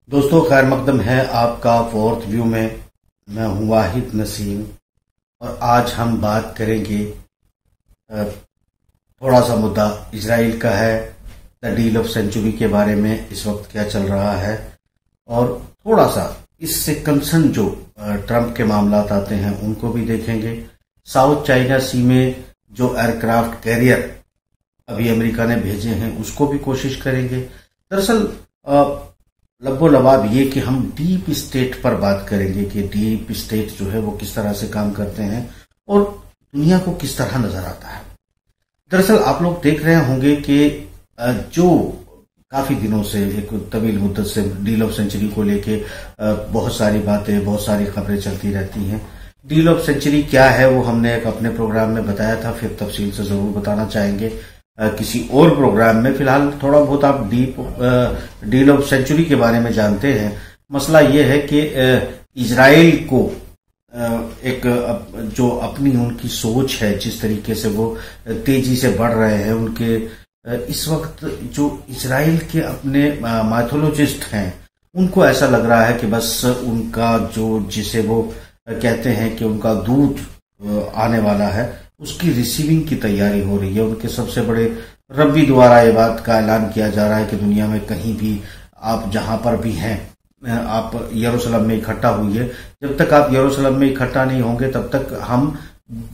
दोस्तों, खैर मकदम है आपका फोर्थ व्यू में। मैं हूं वाहिद नसीम और आज हम बात करेंगे थोड़ा सा मुद्दा इजराइल का है। द डील ऑफ सेंचुरी के बारे में इस वक्त क्या चल रहा है और थोड़ा सा इससे कंसर्न जो ट्रंप के मामलात आते हैं उनको भी देखेंगे। साउथ चाइना सी में जो एयरक्राफ्ट कैरियर अभी अमेरिका ने भेजे हैं उसको भी कोशिश करेंगे। दरअसल लब्बो लबाब ये कि हम डीप स्टेट पर बात करेंगे कि डीप स्टेट जो है वो किस तरह से काम करते हैं और दुनिया को किस तरह नजर आता है। दरअसल आप लोग देख रहे होंगे कि जो काफी दिनों से एक तवील मुद्दत से डील ऑफ सेंचुरी को लेके बहुत सारी बातें, बहुत सारी खबरें चलती रहती हैं। डील ऑफ सेंचुरी क्या है वो हमने एक अपने प्रोग्राम में बताया था, फिर तफसील से जरूर बताना चाहेंगे किसी और प्रोग्राम में। फिलहाल थोड़ा बहुत आप डील ऑफ सेंचुरी के बारे में जानते हैं। मसला ये है कि इजराइल को एक जो अपनी उनकी सोच है, जिस तरीके से वो तेजी से बढ़ रहे हैं, उनके इस वक्त जो इजराइल के अपने माइथोलॉजिस्ट हैं उनको ऐसा लग रहा है कि बस उनका जो जिसे वो कहते हैं कि उनका दूध आने वाला है उसकी रिसीविंग की तैयारी हो रही है। उनके सबसे बड़े रब्बी द्वारा ये बात का ऐलान किया जा रहा है कि दुनिया में कहीं भी आप जहां पर भी हैं, आप यरूशलेम में इकट्ठा हुई। जब तक आप यरूशलेम में इकट्ठा नहीं होंगे तब तक हम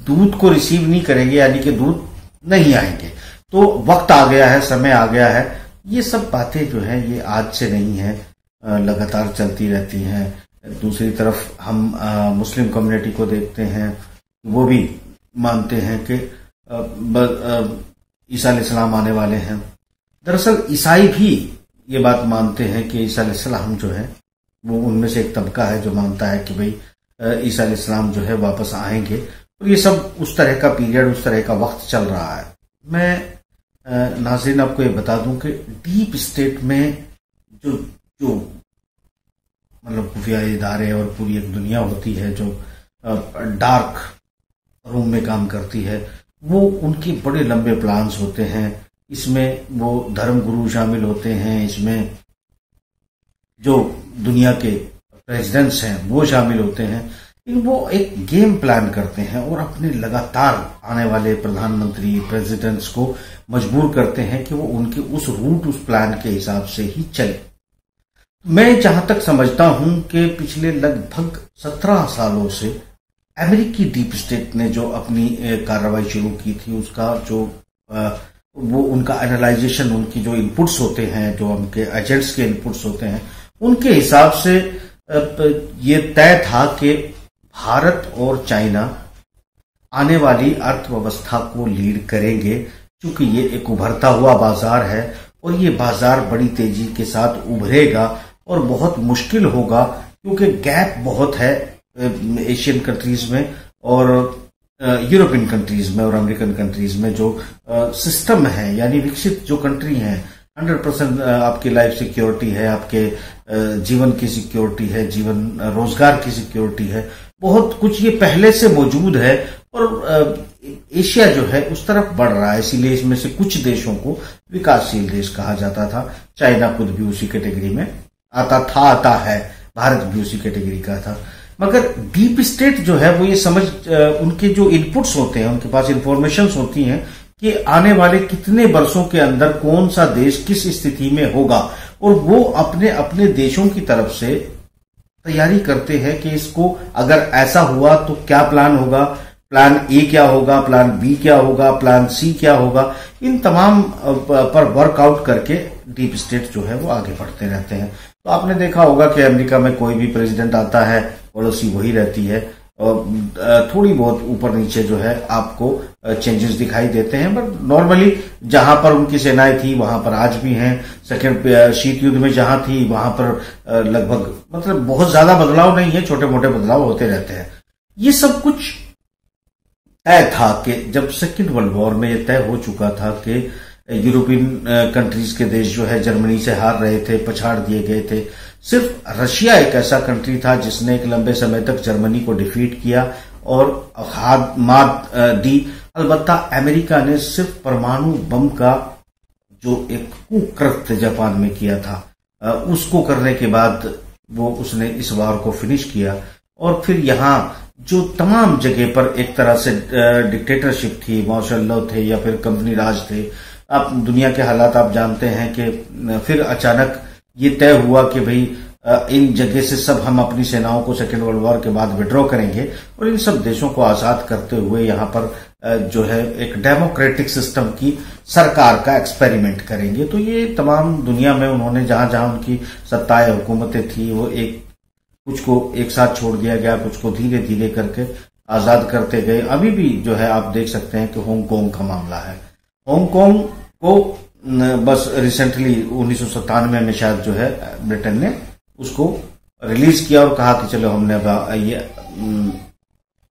दूध को रिसीव नहीं करेंगे, यानी कि दूध नहीं आएंगे। तो वक्त आ गया है, समय आ गया है। ये सब बातें जो है ये आज से नहीं है, लगातार चलती रहती हैं। दूसरी तरफ हम मुस्लिम कम्युनिटी को देखते हैं, वो भी मानते हैं कि ईसा अलैहिस्सलाम आने वाले हैं। दरअसल ईसाई भी ये बात मानते हैं कि ईसा अलैहिस्सलाम जो है वो उनमें से एक तबका है जो मानता है कि भाई ईसा अलैहिस्सलाम जो है वापस आएंगे। और ये सब उस तरह का पीरियड, उस तरह का वक्त चल रहा है। मैं नाज़रीन आपको ये बता दूं कि डीप स्टेट में जो जो मतलब खुफिया इदारे और पूरी एक दुनिया होती है जो डार्क रूम में काम करती है, वो उनके बड़े लंबे प्लान्स होते हैं। इसमें वो धर्म गुरु शामिल होते हैं, इसमें जो दुनिया के प्रेसिडेंट्स हैं वो शामिल होते हैं। वो एक गेम प्लान करते हैं और अपने लगातार आने वाले प्रधानमंत्री, प्रेसिडेंट्स को मजबूर करते हैं कि वो उनके उस रूट, उस प्लान के हिसाब से ही चले। मैं जहां तक समझता हूं कि पिछले लगभग 17 सालों से अमेरिकी डीप स्टेट ने जो अपनी कार्रवाई शुरू की थी, उसका जो वो उनका एनालाइजेशन, उनकी जो इनपुट्स होते हैं, जो उनके एजेंट्स के इनपुट्स होते हैं, उनके हिसाब से ये तय था कि भारत और चाइना आने वाली अर्थव्यवस्था को लीड करेंगे, क्योंकि ये एक उभरता हुआ बाजार है और ये बाजार बड़ी तेजी के साथ उभरेगा और बहुत मुश्किल होगा, क्योंकि गैप बहुत है एशियन कंट्रीज में और यूरोपियन कंट्रीज में और अमेरिकन कंट्रीज में। जो सिस्टम है, यानी विकसित जो कंट्री हैं, 100% आपकी लाइफ सिक्योरिटी है, आपके जीवन की सिक्योरिटी है, जीवन रोजगार की सिक्योरिटी है, बहुत कुछ ये पहले से मौजूद है। और एशिया जो है उस तरफ बढ़ रहा है, इसीलिए इसमें से कुछ देशों को विकासशील देश कहा जाता था। चाइना खुद भी उसी कैटेगरी में आता है, भारत भी उसी कैटेगरी का था। मगर डीप स्टेट जो है वो ये समझ, उनके जो इनपुट्स होते हैं, उनके पास इंफॉर्मेशंस होती हैं कि आने वाले कितने वर्षों के अंदर कौन सा देश किस स्थिति में होगा, और वो अपने अपने देशों की तरफ से तैयारी करते हैं कि इसको अगर ऐसा हुआ तो क्या प्लान होगा, प्लान ए क्या होगा, प्लान बी क्या होगा, प्लान सी क्या होगा। इन तमाम पर वर्कआउट करके डीप स्टेट जो है वो आगे बढ़ते रहते हैं। तो आपने देखा होगा कि अमेरिका में कोई भी प्रेसिडेंट आता है, पॉलिसी वही रहती है और थोड़ी बहुत ऊपर नीचे जो है आपको चेंजेस दिखाई देते हैं, बट नॉर्मली जहां पर उनकी सेनाएं थी वहां पर आज भी हैं। सेकेंड शीत युद्ध में जहां थी वहां पर लगभग, मतलब बहुत ज्यादा बदलाव नहीं है, छोटे मोटे बदलाव होते रहते हैं। ये सब कुछ तय था कि जब सेकेंड वर्ल्ड वॉर में यह तय हो चुका था कि यूरोपियन कंट्रीज के देश जो है जर्मनी से हार रहे थे, पछाड़ दिए गए थे। सिर्फ रशिया एक ऐसा कंट्री था जिसने एक लंबे समय तक जर्मनी को डिफीट किया और मात दी। अलबत्ता अमेरिका ने सिर्फ परमाणु बम का जो एक कुकृत्य जापान में किया था, उसको करने के बाद वो उसने इस वार को फिनिश किया। और फिर यहाँ जो तमाम जगह पर एक तरह से डिक्टेटरशिप थी, मार्शल लॉ थे या फिर कंपनी राज थे, आप दुनिया के हालात आप जानते हैं कि फिर अचानक ये तय हुआ कि भाई इन जगह से सब हम अपनी सेनाओं को सेकेंड वर्ल्ड वॉर के बाद विड्रॉ करेंगे और इन सब देशों को आजाद करते हुए यहाँ पर जो है एक डेमोक्रेटिक सिस्टम की सरकार का एक्सपेरिमेंट करेंगे। तो ये तमाम दुनिया में उन्होंने जहां जहां उनकी सत्ताएं हुकूमतें थी वो कुछ को एक साथ छोड़ दिया गया, कुछ को धीरे धीरे करके आजाद करते गए। अभी भी जो है आप देख सकते हैं कि हांगकांग का मामला है। हांगकांग को बस रिसेंटली 1997 में शायद जो है ब्रिटेन ने उसको रिलीज किया और कहा कि चलो हमने ये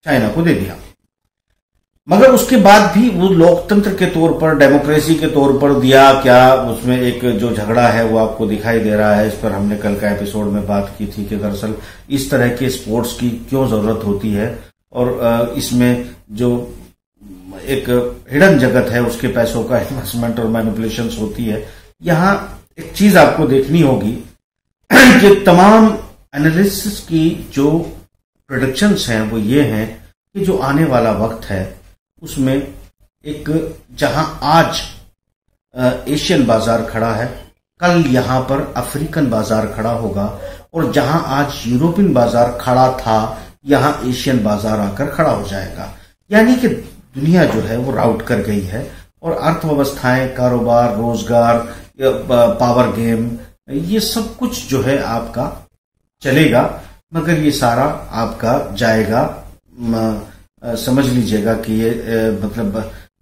चाइना को दे दिया। मगर उसके बाद भी वो लोकतंत्र के तौर पर, डेमोक्रेसी के तौर पर दिया क्या, उसमें एक जो झगड़ा है वो आपको दिखाई दे रहा है। इस पर हमने कल का एपिसोड में बात की थी कि दरअसल इस तरह के स्पोर्ट्स की क्यों जरूरत होती है और इसमें जो एक हिडन जगत है उसके पैसों का इन्वेस्टमेंट और मैनिपुलेशंस होती है। यहाँ एक चीज आपको देखनी होगी कि तमाम एनालिसिस की जो प्रेडिक्शंस हैं वो ये हैं कि जो आने वाला वक्त है उसमें एक जहां आज एशियन बाजार खड़ा है, कल यहां पर अफ्रीकन बाजार खड़ा होगा और जहां आज यूरोपियन बाजार खड़ा था यहां एशियन बाजार आकर खड़ा हो जाएगा। यानी कि दुनिया जो है वो राउट कर गई है और अर्थव्यवस्थाएं, कारोबार, रोजगार, पावर गेम, ये सब कुछ जो है आपका चलेगा, मगर ये सारा आपका जाएगा। समझ लीजिएगा कि ये मतलब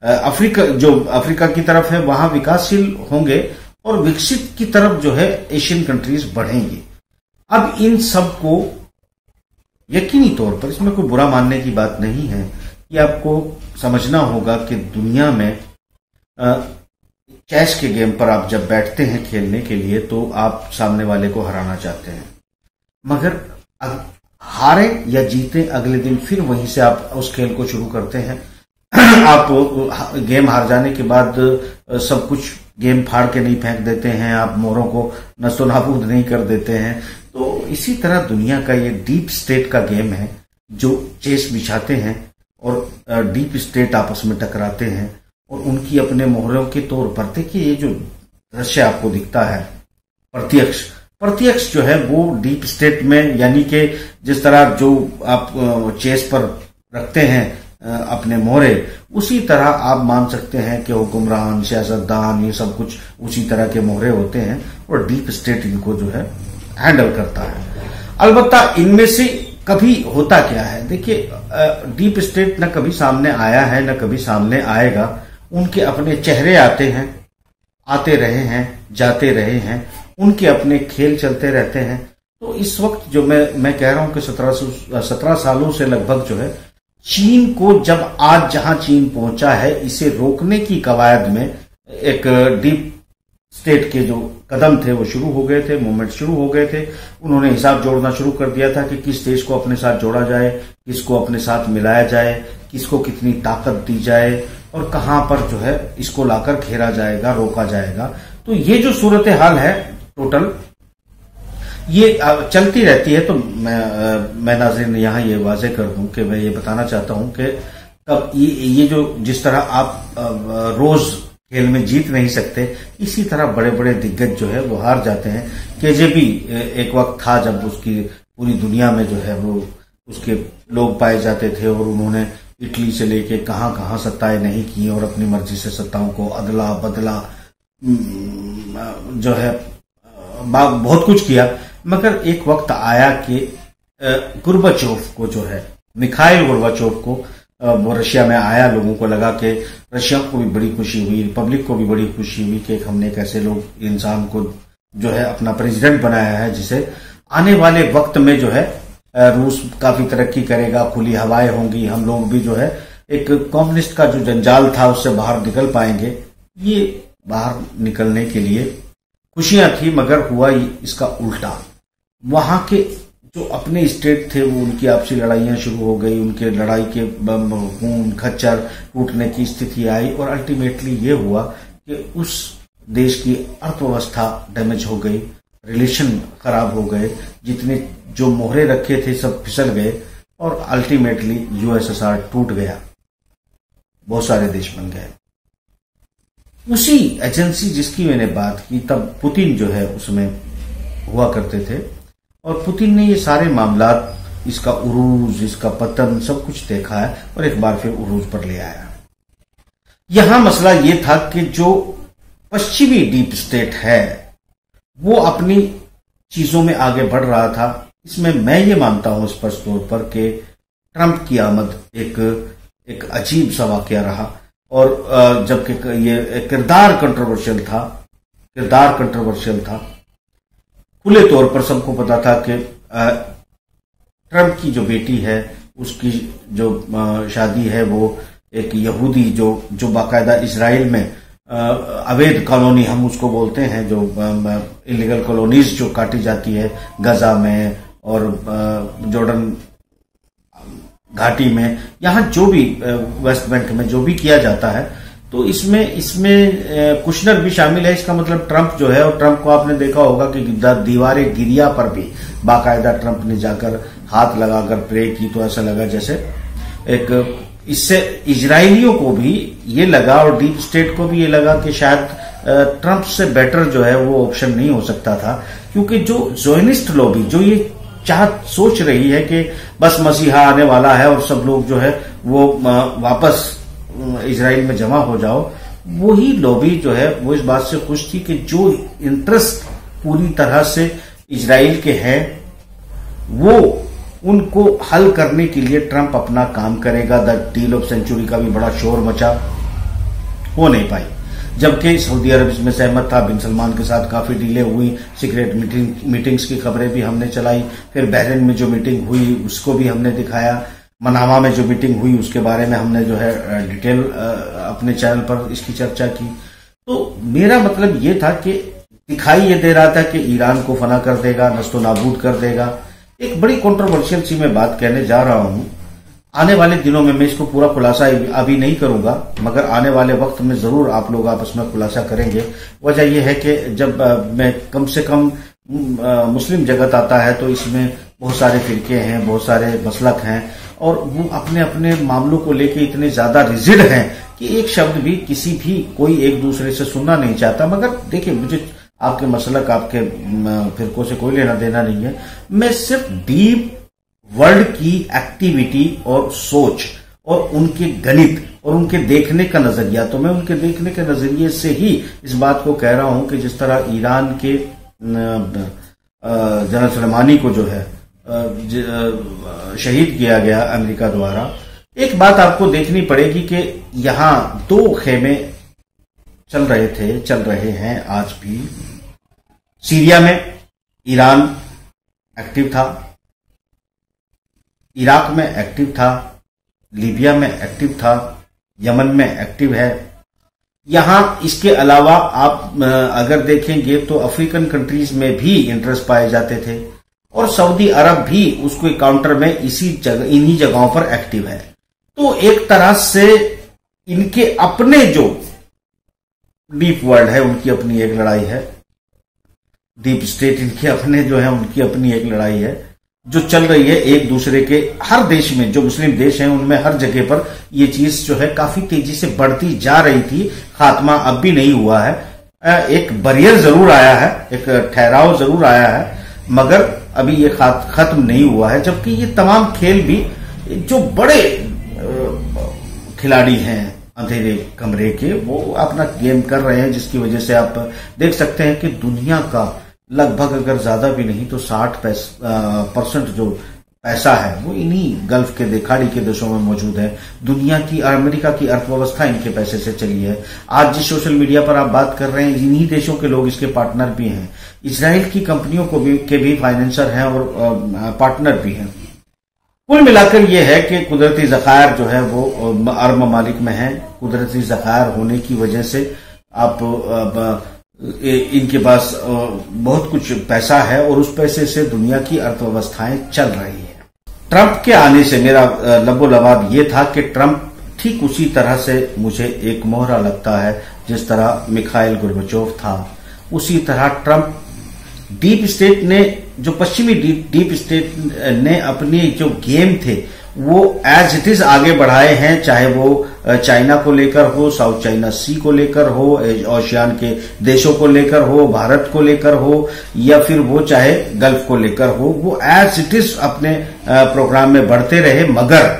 अफ्रीका की तरफ है वहां विकासशील होंगे और विकसित की तरफ जो है एशियन कंट्रीज बढ़ेंगी। अब इन सब को यकीनी तौर पर, इसमें कोई बुरा मानने की बात नहीं है, ये आपको समझना होगा कि दुनिया में चेस के गेम पर आप जब बैठते हैं खेलने के लिए तो आप सामने वाले को हराना चाहते हैं, मगर हारे या जीते अगले दिन फिर वहीं से आप उस खेल को शुरू करते हैं। आप गेम हार जाने के बाद सब कुछ गेम फाड़ के नहीं फेंक देते हैं, आप मोरों को नस्तो नाबूद नहीं कर देते हैं। तो इसी तरह दुनिया का ये डीप स्टेट का गेम है जो चेस बिछाते हैं और डीप स्टेट आपस में टकराते हैं और उनकी अपने मोहरों के तौर पर, देखिए ये जो दृश्य आपको दिखता है प्रत्यक्ष जो है वो डीप स्टेट में, यानी कि जिस तरह जो आप चेस पर रखते हैं अपने मोहरे, उसी तरह आप मान सकते हैं कि हुक्मरान, सियासतदान, ये सब कुछ उसी तरह के मोहरे होते हैं और डीप स्टेट इनको जो है हैंडल करता है। अलबत्ता इनमें से कभी होता क्या है, देखिए डीप स्टेट न कभी सामने आया है न कभी सामने आएगा। उनके अपने चेहरे आते रहे हैं, जाते रहे हैं, उनके अपने खेल चलते रहते हैं। तो इस वक्त जो मैं कह रहा हूं कि 17 सालों से लगभग जो है चीन को, जब आज जहां चीन पहुंचा है, इसे रोकने की कवायद में एक डीप स्टेट के जो कदम थे वो शुरू हो गए थे, मूवमेंट शुरू हो गए थे। उन्होंने हिसाब जोड़ना शुरू कर दिया था कि किस देश को अपने साथ जोड़ा जाए, किसको अपने साथ मिलाया जाए, किसको कितनी ताकत दी जाए और कहां पर जो है इसको लाकर घेरा जाएगा, रोका जाएगा। तो ये जो सूरत हाल है टोटल ये चलती रहती है। तो मैं नाज़रीन यहाँ ये वाजे कर दूं कि मैं ये बताना चाहता हूं कि तब ये जो जिस तरह आप रोज खेल में जीत नहीं सकते, इसी तरह बड़े बड़े दिग्गज जो है वो हार जाते हैं। केजेबी एक वक्त था जब उसकी पूरी दुनिया में जो है वो उसके लोग पाए जाते थे और उन्होंने इटली से लेके कहां कहां सत्ताएं नहीं की और अपनी मर्जी से सत्ताओं को अदला बदला जो है बहुत कुछ किया। मगर एक वक्त आया कि गोर्बाचोव को जो है, मिखाइल गोर्बाचोव को, वो रशिया में आया, लोगों को लगा कि रशिया को भी बड़ी खुशी हुई, रिपब्लिक को भी बड़ी खुशी हुई कि हमने एक ऐसे लोग इंसान को जो है अपना प्रेसिडेंट बनाया है जिसे आने वाले वक्त में जो है रूस काफी तरक्की करेगा, खुली हवाएं होंगी, हम लोग भी जो है एक कम्युनिस्ट का जो जंजाल था उससे बाहर निकल पाएंगे। ये बाहर निकलने के लिए खुशियां थी, मगर हुआ इसका उल्टा। वहां के जो अपने स्टेट थे वो उनकी आपसी लड़ाइयां शुरू हो गई, उनके लड़ाई के खून खच्चर टूटने की स्थिति आई और अल्टीमेटली ये हुआ कि उस देश की अर्थव्यवस्था डैमेज हो गई रिलेशन खराब हो गए, जितने जो मोहरे रखे थे सब फिसल गए और अल्टीमेटली यूएसएसआर टूट गया, बहुत सारे देश बन गए। उसी एजेंसी जिसकी मैंने बात की, तब पुतिन जो है उसमें हुआ करते थे और पुतिन ने ये सारे मामलात, इसका उरूज, इसका पतन, सब कुछ देखा है और एक बार फिर उरूज पर ले आया। यहां मसला ये था कि जो पश्चिमी डीप स्टेट है वो अपनी चीजों में आगे बढ़ रहा था। इसमें मैं ये मानता हूं स्पष्ट तौर पर कि ट्रंप की आमद एक अजीब सा वाकया रहा और जबकि ये किरदार कंट्रोवर्शियल था। खुले तौर पर सबको पता था कि ट्रंप की जो बेटी है उसकी जो शादी है वो एक यहूदी जो बाकायदा इजराइल में अवैध कॉलोनी हम उसको बोलते हैं, जो इलीगल कॉलोनीज जो काटी जाती है गजा में और जॉर्डन घाटी में, यहाँ जो भी वेस्ट बैंक में जो भी किया जाता है, तो इसमें कुशनर भी शामिल है। इसका मतलब ट्रंप जो है, और ट्रंप को आपने देखा होगा कि दीवारें गिरिया पर भी बाकायदा ट्रंप ने जाकर हाथ लगाकर प्रे की, तो ऐसा लगा जैसे एक, इससे इजरायलियों को भी ये लगा और डीप स्टेट को भी ये लगा कि शायद ट्रंप से बेटर जो है वो ऑप्शन नहीं हो सकता था, क्योंकि जो ज़ोनिस्ट लॉबी जो ये सोच रही है कि बस मसीहा आने वाला है और सब लोग जो है वो वापस इजराइल में जमा हो जाओ, वही लॉबी जो है वो इस बात से खुश थी कि जो इंटरेस्ट पूरी तरह से इजराइल के हैं वो उनको हल करने के लिए ट्रंप अपना काम करेगा। द डील ऑफ सेंचुरी का भी बड़ा शोर मचा, हो नहीं पाई, जबकि सऊदी अरब इसमें सहमत था। बिन सलमान के साथ काफी डीलें हुई, सीक्रेट मीटिंग्स की खबरें भी हमने चलाई, फिर बहरीन में जो मीटिंग हुई उसको भी हमने दिखाया, मनामा में जो मीटिंग हुई उसके बारे में हमने जो है डिटेल अपने चैनल पर इसकी चर्चा की। तो मेरा मतलब ये था कि दिखाई ये दे रहा था कि ईरान को फना कर देगा, नस्तो नाबूद कर देगा। एक बड़ी कंट्रोवर्शियल सी मैं बात कहने जा रहा हूं, आने वाले दिनों में मैं इसको पूरा खुलासा अभी नहीं करूंगा, मगर आने वाले वक्त में जरूर आप लोग आपस में खुलासा करेंगे। वजह यह है कि जब मैं कम से कम मुस्लिम जगत आता है तो इसमें बहुत सारे फिरके हैं, बहुत सारे मसलक हैं और वो अपने अपने मामलों को लेके इतने ज्यादा रिजिड हैं कि एक शब्द भी किसी भी कोई एक दूसरे से सुनना नहीं चाहता। मगर देखिए, मुझे आपके मसलक, आपके फिरकों से कोई लेना देना नहीं है। मैं सिर्फ डीप वर्ल्ड की एक्टिविटी और सोच और उनके गणित और उनके देखने का नजरिया, तो मैं उनके देखने के नजरिए से ही इस बात को कह रहा हूं कि जिस तरह ईरान के जनरल सुलेमानी को जो है शहीद किया गया अमेरिका द्वारा, एक बात आपको देखनी पड़ेगी कि यहां दो खेमे चल रहे हैं आज भी। सीरिया में ईरान एक्टिव था, इराक में एक्टिव था, लीबिया में एक्टिव था, यमन में एक्टिव है। यहां इसके अलावा आप अगर देखेंगे तो अफ्रीकन कंट्रीज में भी इंटरेस्ट पाए जाते थे और सऊदी अरब भी उसके काउंटर में इन्हीं जगहों पर एक्टिव है। तो एक तरह से इनके अपने जो डीप वर्ल्ड है उनकी अपनी एक लड़ाई है, डीप स्टेट इनके अपने जो है उनकी अपनी एक लड़ाई है जो चल रही है एक दूसरे के। हर देश में जो मुस्लिम देश हैं उनमें हर जगह पर ये चीज जो है काफी तेजी से बढ़ती जा रही थी। खात्मा अब भी नहीं हुआ है, एक बैरियर जरूर आया है, एक ठहराव जरूर आया है, मगर अभी ये खत्म नहीं हुआ है। जबकि ये तमाम खेल भी जो बड़े खिलाड़ी हैं अंधेरे कमरे के, वो अपना गेम कर रहे हैं, जिसकी वजह से आप देख सकते हैं कि दुनिया का लगभग अगर ज्यादा भी नहीं तो 60% जो पैसा है वो इन्हीं गल्फ के देखाड़ी के देशों में मौजूद है। दुनिया की, अमेरिका की अर्थव्यवस्था इनके पैसे से चली है। आज जिस सोशल मीडिया पर आप बात कर रहे हैं, इन्हीं देशों के लोग इसके पार्टनर भी हैं। इजराइल की कंपनियों को के भी फाइनेंसर हैं और पार्टनर भी हैं। कुल मिलाकर यह है कि कुदरती ज़खायर जो है वो अरब ममालिक में है। कुदरती ज़खायर होने की वजह से आप इनके पास बहुत कुछ पैसा है और उस पैसे से दुनिया की अर्थव्यवस्थाएं चल रही है। ट्रंप के आने से मेरा लबोलबाब ये था कि ट्रंप ठीक उसी तरह से मुझे एक मोहरा लगता है जिस तरह मिखाइल गोर्बाचोव था। उसी तरह ट्रंप डीप स्टेट ने, जो पश्चिमी डीप स्टेट ने अपनी जो गेम थे वो एज इट इज आगे बढ़ाए हैं, चाहे वो चाइना को लेकर हो, साउथ चाइना सी को लेकर हो, ओशियान के देशों को लेकर हो, भारत को लेकर हो, या फिर वो चाहे गल्फ को लेकर हो, वो एज इट इज अपने प्रोग्राम में बढ़ते रहे। मगर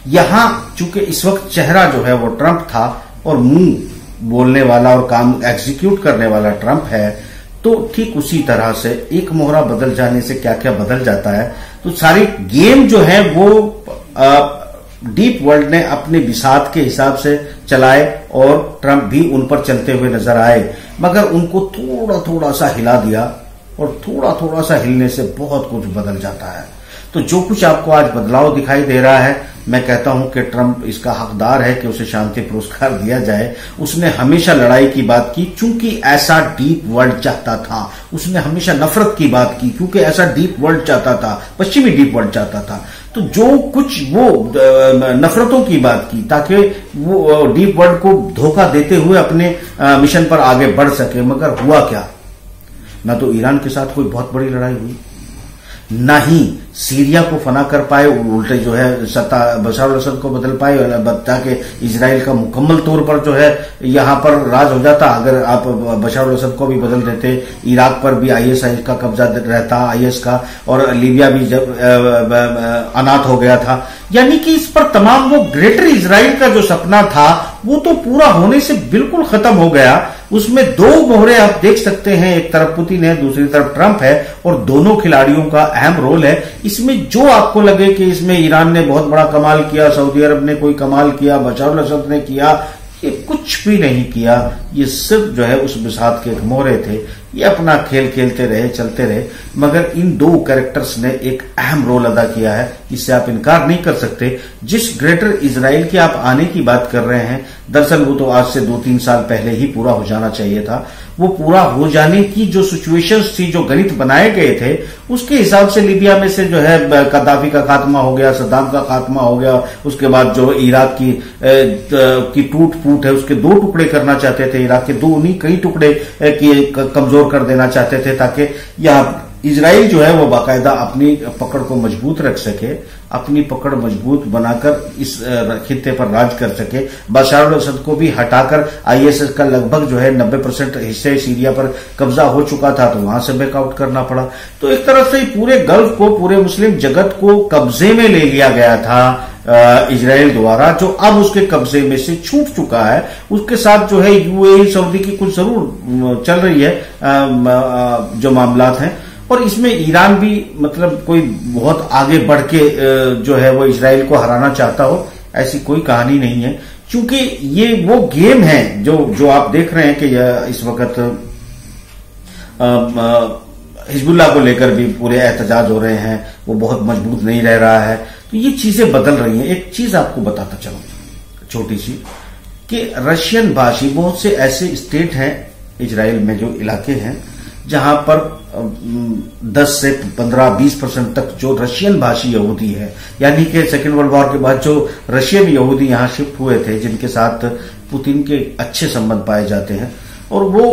यहां चूंकि इस वक्त चेहरा जो है वो ट्रंप था और मुंह बोलने वाला और काम एग्जीक्यूट करने वाला ट्रंप है, तो ठीक उसी तरह से एक मोहरा बदल जाने से क्या क्या बदल जाता है। तो सारी गेम जो है वो डीप वर्ल्ड ने अपने बिसात के हिसाब से चलाए और ट्रंप भी उन पर चलते हुए नजर आए, मगर उनको थोड़ा थोड़ा सा हिला दिया और थोड़ा थोड़ा सा हिलने से बहुत कुछ बदल जाता है। तो जो कुछ आपको आज बदलाव दिखाई दे रहा है, मैं कहता हूं कि ट्रंप इसका हकदार है कि उसे शांति पुरस्कार दिया जाए। उसने हमेशा लड़ाई की बात की क्योंकि ऐसा डीप वर्ल्ड चाहता था, उसने हमेशा नफरत की बात की क्योंकि ऐसा डीप वर्ल्ड चाहता था, पश्चिमी डीप वर्ल्ड चाहता था। तो जो कुछ वो नफरतों की बात की ताकि वो डीप वर्ल्ड को धोखा देते हुए अपने मिशन पर आगे बढ़ सके, मगर हुआ क्या? ना तो ईरान के साथ कोई बहुत बड़ी लड़ाई हुई, ना ही सीरिया को फना कर पाए, उल्टे जो है सत्ता बशर अल असद को बदल पाए, ताकि इजराइल का मुकम्मल तौर पर जो है यहां पर राज हो जाता। अगर आप बशर अल असद को भी बदल देते, इराक पर भी आईएसआई का कब्जा रहता, आईएस का, और लीबिया भी जब अनाथ हो गया था। यानी कि इस पर तमाम वो ग्रेटर इजराइल का जो सपना था वो तो पूरा होने से बिल्कुल खत्म हो गया। उसमें दो मोहरे आप देख सकते हैं, एक तरफ पुतिन है, दूसरी तरफ ट्रंप है, और दोनों खिलाड़ियों का अहम रोल है इसमें। जो आपको लगे कि इसमें ईरान ने बहुत बड़ा कमाल किया, सऊदी अरब ने कोई कमाल किया, बशर अल असद ने किया, ये कुछ भी नहीं किया। ये सिर्फ जो है उस बिसात के एक मोहरे थे, ये अपना खेल खेलते रहे, चलते रहे। मगर इन दो कैरेक्टर्स ने एक अहम रोल अदा किया है, इससे आप इनकार नहीं कर सकते। जिस ग्रेटर इजराइल के आप आने की बात कर रहे हैं, दरअसल वो तो आज से 2-3 साल पहले ही पूरा हो जाना चाहिए था। वो पूरा हो जाने की जो सिचुएशंस थी, जो गणित बनाए गए थे, उसके हिसाब से लीबिया में से जो है कद्दाफी का खात्मा हो गया, सद्दाम का खात्मा हो गया। उसके बाद जो इराक की टूट फूट है, उसके 2 टुकड़े करना चाहते थे, इराक के 2 नहीं कई टुकड़े कमजोर कर देना चाहते थे, ताकि यहाँ इजराइल जो है वो बाकायदा अपनी पकड़ को मजबूत रख सके, अपनी पकड़ मजबूत बनाकर इस खित्ते पर राज कर सके। बशर अल असद को भी हटाकर आईएसआई का लगभग जो है 90% हिस्से सीरिया पर कब्जा हो चुका था, तो वहां से बैकआउट करना पड़ा। तो एक तरह से पूरे गल्फ को, पूरे मुस्लिम जगत को कब्जे में ले लिया गया था इजराइल द्वारा, जो अब उसके कब्जे में से छूट चुका है। उसके साथ जो है यूएई, सऊदी की कुछ जरूर चल रही है जो मामलात हैं, और इसमें ईरान भी मतलब कोई बहुत आगे बढ़ के जो है वो इजराइल को हराना चाहता हो, ऐसी कोई कहानी नहीं है। क्योंकि ये वो गेम है जो आप देख रहे हैं कि इस वक्त हिजबुल्लाह को लेकर भी पूरे एहतजाज हो रहे हैं, वो बहुत मजबूत नहीं रह रहा है। तो ये चीजें बदल रही हैं। एक चीज आपको बताता चलूं छोटी सी, कि रशियन भाषी बहुत से ऐसे स्टेट हैं इजराइल में, जो इलाके हैं जहां पर 10 से 15-20% तक जो रशियन भाषी यहूदी है, यानी कि सेकेंड वर्ल्ड वॉर के बाद जो रशियन यहूदी यहां शिफ्ट हुए थे, जिनके साथ पुतिन के अच्छे संबंध पाए जाते हैं, और वो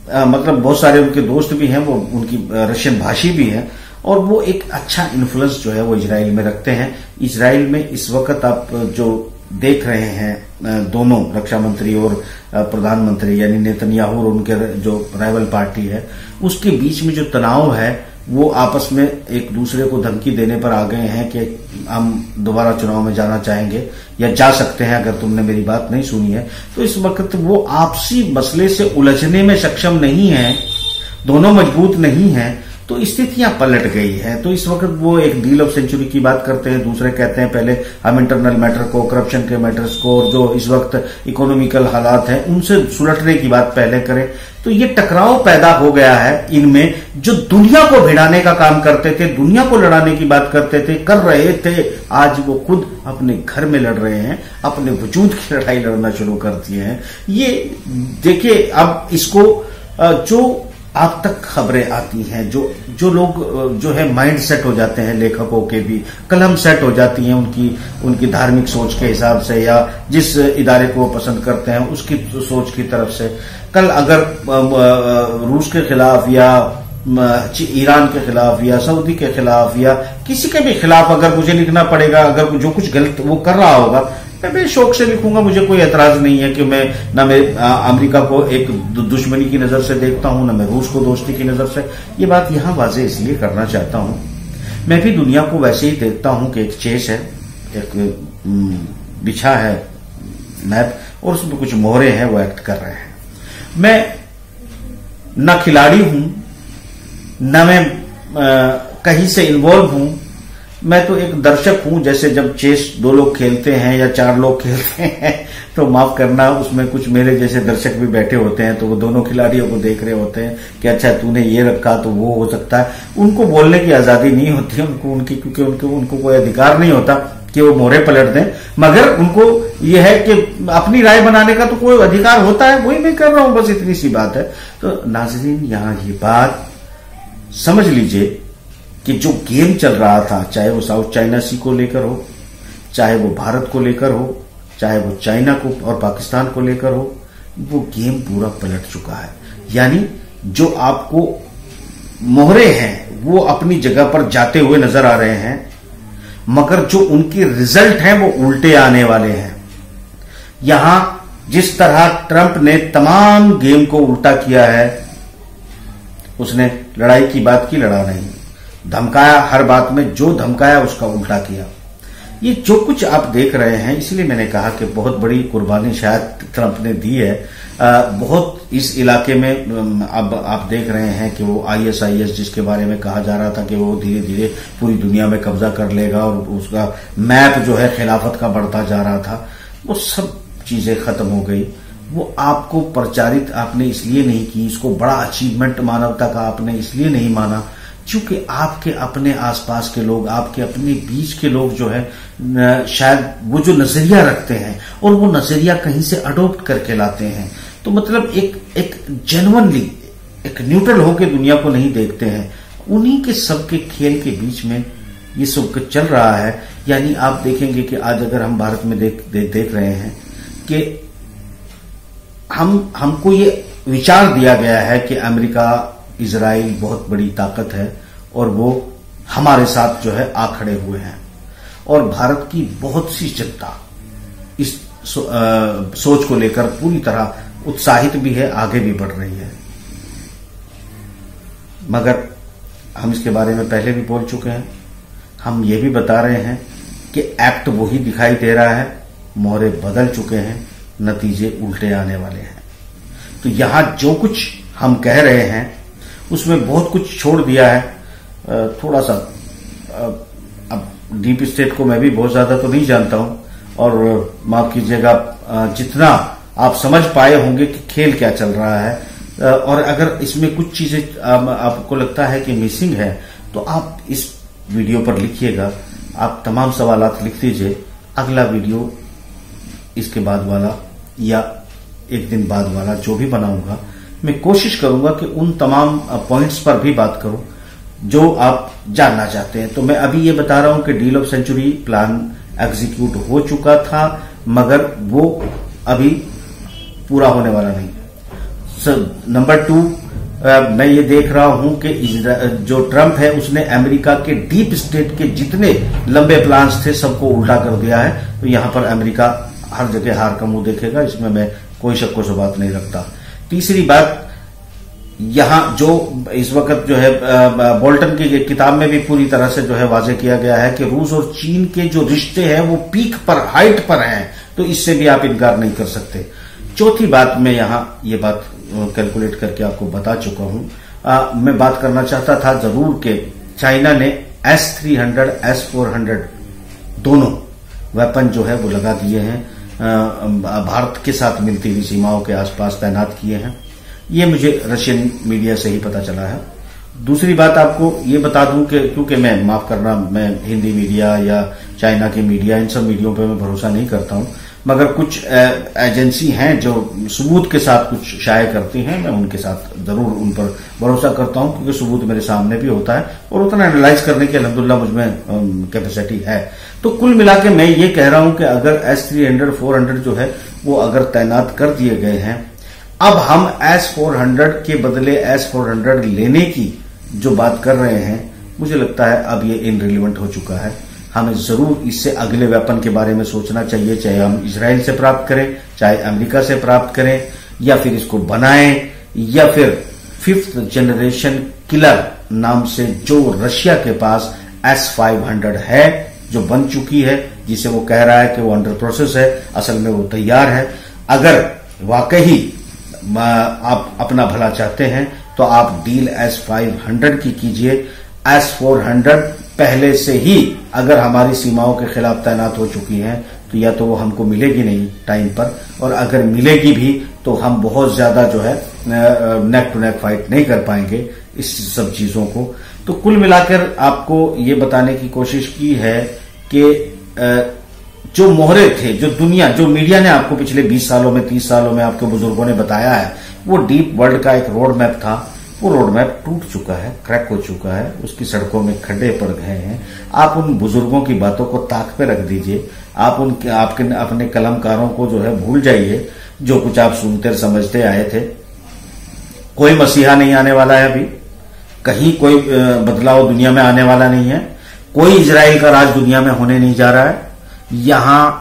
मतलब बहुत सारे उनके दोस्त भी हैं, वो उनकी रशियन भाषी भी हैं, और वो एक अच्छा इन्फ्लुएंस जो है वो इजराइल में रखते हैं। इजराइल में इस वक्त आप जो देख रहे हैं दोनों रक्षा मंत्री और प्रधानमंत्री यानी नेतन्याहू और उनके जो राइवल पार्टी है, उसके बीच में जो तनाव है, वो आपस में एक दूसरे को धमकी देने पर आ गए हैं कि हम दोबारा चुनाव में जाना चाहेंगे या जा सकते हैं अगर तुमने मेरी बात नहीं सुनी है। तो इस वक्त वो आपसी मसले से उलझने में सक्षम नहीं है, दोनों मजबूत नहीं हैं, तो स्थितियां पलट गई है। तो इस वक्त वो एक डील ऑफ सेंचुरी की बात करते हैं, दूसरे कहते हैं पहले हम इंटरनल मैटर को, करप्शन के मैटर्स को, और जो इस वक्त इकोनॉमिकल हालात हैं उनसे सुलटने की बात पहले करें। तो ये टकराव पैदा हो गया है इनमें, जो दुनिया को भिड़ाने का काम करते थे, दुनिया को लड़ाने की बात करते थे, कर रहे थे, आज वो खुद अपने घर में लड़ रहे हैं, अपने वजूद की लड़ाई लड़ना शुरू कर दिए हैं। ये देखिए, अब इसको जो आप तक खबरें आती हैं, जो लोग जो है माइंड सेट हो जाते हैं, लेखकों के भी कलम सेट हो जाती हैं उनकी धार्मिक सोच के हिसाब से, या जिस इदारे को वो पसंद करते हैं उसकी सोच की तरफ से। कल अगर रूस के खिलाफ या ईरान के खिलाफ या सऊदी के खिलाफ या किसी के भी खिलाफ अगर मुझे लिखना पड़ेगा, अगर जो कुछ गलत वो कर रहा होगा, मैं बेशौक से लिखूंगा। मुझे कोई एतराज नहीं है कि मैं अमेरिका को एक दुश्मनी की नजर से देखता हूं, ना मैं रूस को दोस्ती की नजर से। ये बात यहां वाजे इसलिए करना चाहता हूं, मैं भी दुनिया को वैसे ही देखता हूं कि एक चेस है, एक बिछा है मैप और उसमें कुछ मोहरे हैं, वो एक्ट कर रहे हैं। मैं न खिलाड़ी हूं, न मैं कहीं से इन्वॉल्व हूं, मैं तो एक दर्शक हूं। जैसे जब चेस 2 लोग खेलते हैं या 4 लोग खेलते हैं तो माफ करना, उसमें कुछ मेरे जैसे दर्शक भी बैठे होते हैं, तो वो दोनों खिलाड़ियों को देख रहे होते हैं कि अच्छा तूने ये रखा तो वो हो सकता है। उनको बोलने की आजादी नहीं होती क्योंकि उनको कोई अधिकार नहीं होता कि वो मोहरे पलट दें, मगर उनको ये है कि अपनी राय बनाने का तो कोई अधिकार होता है। वही मैं कर रहा हूं, बस इतनी सी बात है। तो नाज़रीन, यहां ये बात समझ लीजिए कि जो गेम चल रहा था, चाहे वो साउथ चाइना सी को लेकर हो, चाहे वो भारत को लेकर हो, चाहे वो चाइना को और पाकिस्तान को लेकर हो, वो गेम पूरा पलट चुका है। यानी जो आपको मोहरे हैं वो अपनी जगह पर जाते हुए नजर आ रहे हैं, मगर जो उनके रिजल्ट हैं वो उल्टे आने वाले हैं। यहां जिस तरह ट्रंप ने तमाम गेम को उल्टा किया है, उसने लड़ाई की बात की, लड़ा नहीं, धमकाया, हर बात में जो धमकाया उसका उल्टा किया। ये जो कुछ आप देख रहे हैं, इसलिए मैंने कहा कि बहुत बड़ी कुर्बानी शायद ट्रंप ने दी है। बहुत इस इलाके में अब आप देख रहे हैं कि वो ISIS जिसके बारे में कहा जा रहा था कि वो धीरे धीरे पूरी दुनिया में कब्जा कर लेगा और उसका मैप जो है खिलाफत का बढ़ता जा रहा था, वो सब चीजें खत्म हो गई। वो आपको प्रचारित आपने इसलिए नहीं की, इसको बड़ा अचीवमेंट मानवता का आपने इसलिए नहीं माना क्योंकि आपके अपने आसपास के लोग, आपके अपने बीच के लोग जो है शायद वो जो नजरिया रखते हैं और वो नजरिया कहीं से अडोप्ट करके लाते हैं। तो मतलब एक जेन्युइनली एक न्यूट्रल होकर दुनिया को नहीं देखते हैं। उन्हीं के सबके खेल के बीच में ये सब कुछ चल रहा है। यानी आप देखेंगे कि आज अगर हम भारत में देख रहे हैं कि हमको ये विचार दिया गया है कि अमेरिका, इजराइल बहुत बड़ी ताकत है और वो हमारे साथ जो है आ खड़े हुए हैं, और भारत की बहुत सी जनता इस सोच को लेकर पूरी तरह उत्साहित भी है, आगे भी बढ़ रही है। मगर हम इसके बारे में पहले भी बोल चुके हैं, हम ये भी बता रहे हैं कि एक्ट वही दिखाई दे रहा है, मोहरे बदल चुके हैं, नतीजे उल्टे आने वाले हैं। तो यहां जो कुछ हम कह रहे हैं उसमें बहुत कुछ छोड़ दिया है। थोड़ा सा अब डीप स्टेट को मैं भी बहुत ज्यादा तो नहीं जानता हूं, और माफ कीजिएगा, जितना आप समझ पाए होंगे कि खेल क्या चल रहा है, और अगर इसमें कुछ चीजें आपको लगता है कि मिसिंग है तो आप इस वीडियो पर लिखिएगा। आप तमाम सवालात लिख दीजिए। अगला वीडियो इसके बाद वाला या एक दिन बाद वाला जो भी बनाऊंगा, मैं कोशिश करूंगा कि उन तमाम पॉइंट्स पर भी बात करूं जो आप जानना चाहते हैं। तो मैं अभी ये बता रहा हूं कि deal of century plan execute हो चुका था, मगर वो अभी पूरा होने वाला नहीं। नंबर 2, मैं ये देख रहा हूं कि जो ट्रंप है उसने अमेरिका के डीप स्टेट के जितने लंबे प्लान्स थे सबको उल्टा कर दिया है। तो यहां पर अमेरिका हर जगह हार का मुंह देखेगा, इसमें मैं कोई शक को बात नहीं रखता। तीसरी बात, यहां जो इस वक्त जो है बोल्टन की किताब में भी पूरी तरह से जो है वाजे किया गया है कि रूस और चीन के जो रिश्ते हैं वो पीक पर, हाइट पर हैं, तो इससे भी आप इनकार नहीं कर सकते। चौथी बात, मैं यहां ये बात कैलकुलेट करके आपको बता चुका हूं। मैं बात करना चाहता था जरूर कि चाइना ने S-300, S-400 दोनों वेपन जो है वो लगा दिए हैं, भारत के साथ मिलती हुई सीमाओं के आसपास तैनात किए हैं। ये मुझे रशियन मीडिया से ही पता चला है। दूसरी बात आपको ये बता दूं कि क्योंकि मैं, माफ करना, मैं हिंदी मीडिया या चाइना की मीडिया, इन सब मीडियो पे मैं भरोसा नहीं करता हूं, मगर कुछ एजेंसी हैं जो सबूत के साथ कुछ शाये करती हैं, मैं उनके साथ जरूर उन पर भरोसा करता हूं क्योंकि सबूत मेरे सामने भी होता है और उतना एनालाइज करने की अल्हम्दुलिल्लाह मुझमें कैपेसिटी है। तो कुल मिला के मैं ये कह रहा हूं कि अगर S-300, 400 जो है वो अगर तैनात कर दिए गए हैं, अब हम S-400 के बदले S-400 लेने की जो बात कर रहे हैं, मुझे लगता है अब ये इनरिलेवेंट हो चुका है। हमें जरूर इससे अगले वेपन के बारे में सोचना चाहिए, चाहे हम इजराइल से प्राप्त करें, चाहे अमेरिका से प्राप्त करें, या फिर इसको बनाएं, या फिर 5th जनरेशन किलर नाम से जो रशिया के पास S-500 है, जो बन चुकी है, जिसे वो कह रहा है कि वो अंडर प्रोसेस है, असल में वो तैयार है। अगर वाकई आप अपना भला चाहते हैं तो आप डील S-500 की कीजिए। S-400 पहले से ही अगर हमारी सीमाओं के खिलाफ तैनात हो चुकी हैं तो या तो वो हमको मिलेगी नहीं टाइम पर, और अगर मिलेगी भी तो हम बहुत ज्यादा जो है नेक टू नेक फाइट नहीं कर पाएंगे इस सब चीजों को। तो कुल मिलाकर आपको ये बताने की कोशिश की है कि जो मोहरे थे, जो मीडिया ने आपको पिछले 20 सालों में, 30 सालों में आपके बुजुर्गों ने बताया है, वो डीप वर्ल्ड का एक रोड मैप था। वो रोड मैप टूट चुका है, क्रैक हो चुका है, उसकी सड़कों में खड्डे पड़ गए हैं। आप उन बुजुर्गों की बातों को ताक पे रख दीजिए, आप अपने कलमकारों को जो है भूल जाइए, जो कुछ आप सुनते समझते आए थे। कोई मसीहा नहीं आने वाला है, अभी कहीं कोई बदलाव दुनिया में आने वाला नहीं है, कोई इजराइल का राज दुनिया में होने नहीं जा रहा है। यहां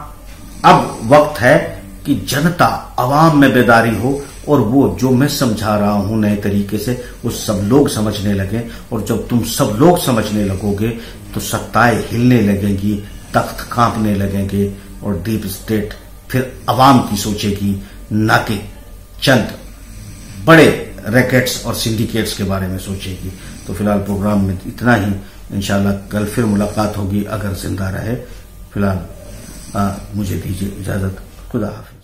अब वक्त है कि जनता, आवाम में बेदारी हो, और वो जो मैं समझा रहा हूं नए तरीके से, वो सब लोग समझने लगे। और जब तुम सब लोग समझने लगोगे तो सत्ताएं हिलने लगेंगी, तख्त कांपने लगेंगे, और डीप स्टेट फिर आवाम की सोचेगी, ना कि चंद बड़े रैकेट्स और सिंडिकेट्स के बारे में सोचेगी। तो फिलहाल प्रोग्राम में इतना ही। इंशाल्लाह कल फिर मुलाकात होगी अगर जिंदा रहे। फिलहाल मुझे दीजिए इजाजत। खुदा हाफिज।